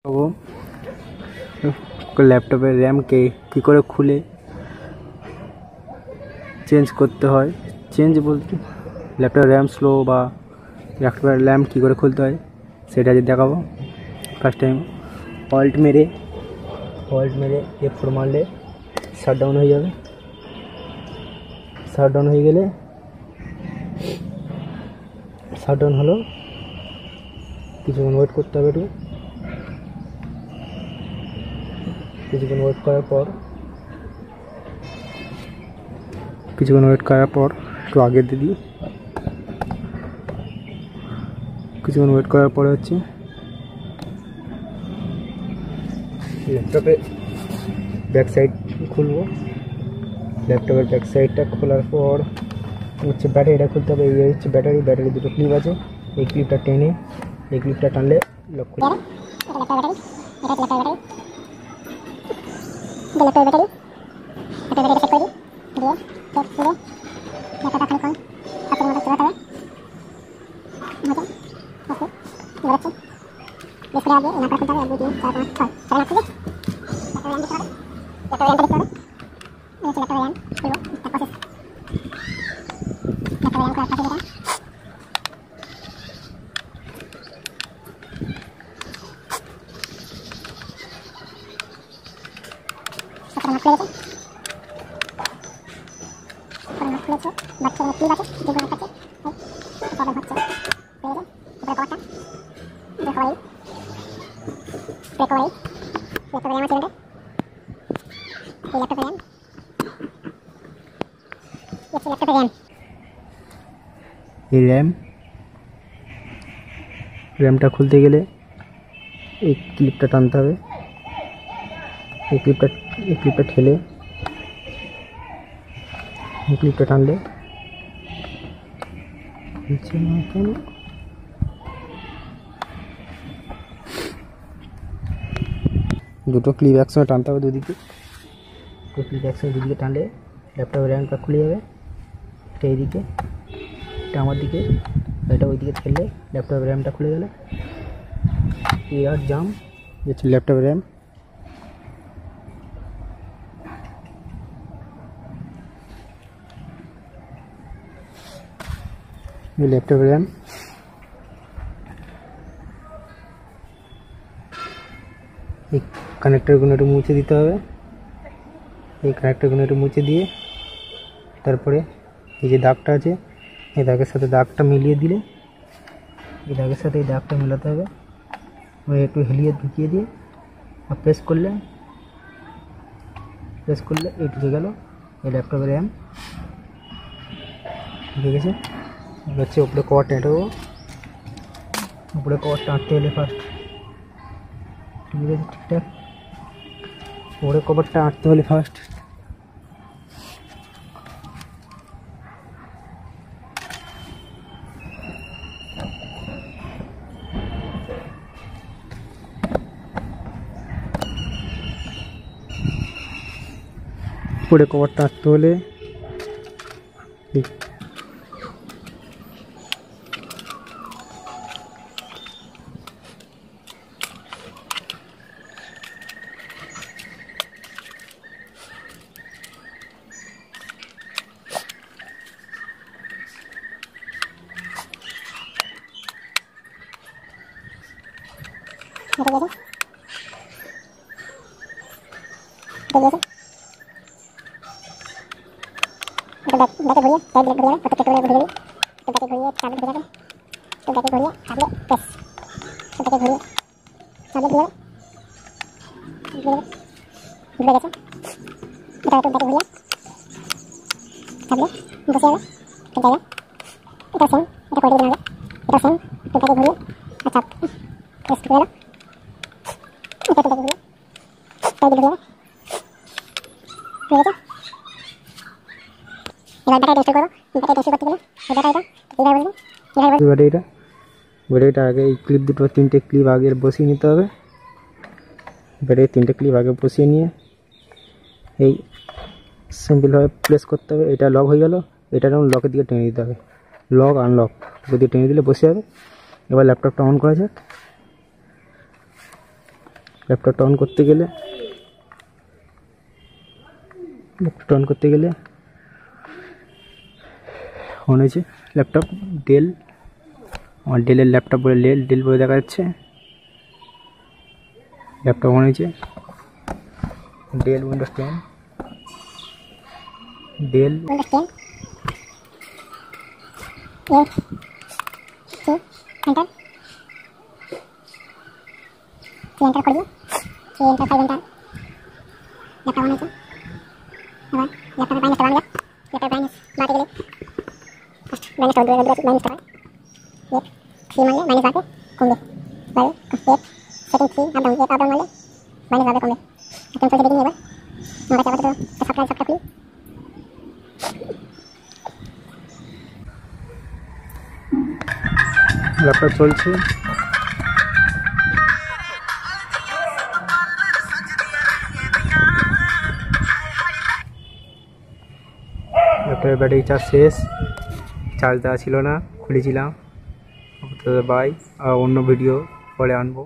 वो लैपटॉपेर रैम के कि करे खुले चेंज करते हैं। चेंज बोलते लैपटॉप रैम स्लो बा लैपटॉपेर रैम कि करे खुलते हैं सेटा देखाबो। फार्स्ट टाइम अल्ट मेरे F4 मारले शाटडाउन हो जाए। शाटडाउन हो गेले शाटडाउन हलो কিছুক্ষণ ওয়েট করতে হবে। কিছুক্ষণ ওয়েট করার পর একটু আগে দিয়ে দিই। কিছুক্ষণ ওয়েট করার পরে হচ্ছে ল্যাপটপে ব্যাক সাইড খুলবো। ল্যাপটপের ব্যাক সাইডটা খোলার পর হচ্ছে ব্যাটারিটা খুলতে হবে। এই হচ্ছে ব্যাটারি দুটো ক্লিপ আছে। এই ক্লিপটা টেনে এই ক্লিপটা টানলে লক খুলে যাবে। रैमटा खुलते गेले एक क्लिपटा टानते हैं। एक क्लिपटा ठेले क्लिपटा टानले দুটো ক্লিপ একসঙ্গে টানতে হবে দুদিকে। ক্লিপ একসঙ্গে দুদিকে টানলে ল্যাপটপের র‍্যামটা খুলে যাবে। এটা এইদিকে, এটা আমার দিকে, এটা ওইদিকে ঠেললে ল্যাপটপের র‍্যামটা খুলে গেল। এয়ার জাম হচ্ছে ল্যাপটপের র‍্যাম। ये लैपटॉप रैम एक कनेक्टर को मुछे दीते हैं। এই কানেক্টরগুলো একটু মুছে দিয়ে তারপরে এই যে দাগটা আছে এই দাগের সাথে দাগটা মিলিয়ে দিলে এই দাগের সাথে এই দাগটা মেলাতে হবে। ওই একটু হেলিয়ে ঢুকিয়ে দিয়ে আর প্রেস করলে এই ঢুকে গেল এই ল্যাপটপের র‍্যাম ঢুকে গেছে। হচ্ছে উপরে কভারটা এঁটাবো। উপরে কভারটা আঁটতে হলে ফার্স্ট ঠিক আছে ঠিকঠাক উপরে কভারটা আঁটতে হলে ফার্স্ট উপরে কভারটা আঁটতে হলে ব্যাটারিটা আগে এই ক্লিপ দুটো তিনটে ক্লিপ আগে বসিয়ে নিতে হবে। ব্যাটারি তিনটে ক্লিপ আগে বসিয়ে নিয়ে এই সিম্পলভাবে প্রেস করতে হবে। এটা লক হয়ে গেল। এটা যেমন লকের দিকে টেনে দিতে হবে। লক আনলক দুটো টেনে দিলে বসে যাবে। এবার ল্যাপটপটা অন করা যাক। ল্যাপটপটা অন করতে গেলে অন হয়েছে ল্যাপটপ। ডেল, আমার ডেলের ল্যাপটপ বলে ডেল বলে দেখা যাচ্ছে। ল্যাপটপ অন হয়েছে। ডেল উইন্ডোজ 10, ডেল এন্টার করবো, enter five enter, laptop on হয়েছে। এবার ল্যাপটপের ব্রাইটনেসটা বাড়ানো যাক। ল্যাপটপের ব্রাইটনেস বাড়াতে গেলে ফার্স্ট ব্রাইটনেসটা দূরে ব্রাইটনেসটা বাড়ে, F3 মারলে ব্রাইটনেস বাড়বে কমবে, বাড়বে F setting 3 up down, F up down মারলে ব্রাইটনেস বাড়বে কমবে। একদম চলছে দেখে নিই। এবার আমরা আপাতত সফটওয়্যার খুলি। ল্যাপটপ চলছে। ল্যাপটপের ব্যাটারি চার্জ শেষ, চার্জ দেওয়া ছিল না, খুলেছিলাম। বাই, আর অন্য ভিডিও পরে আনবো।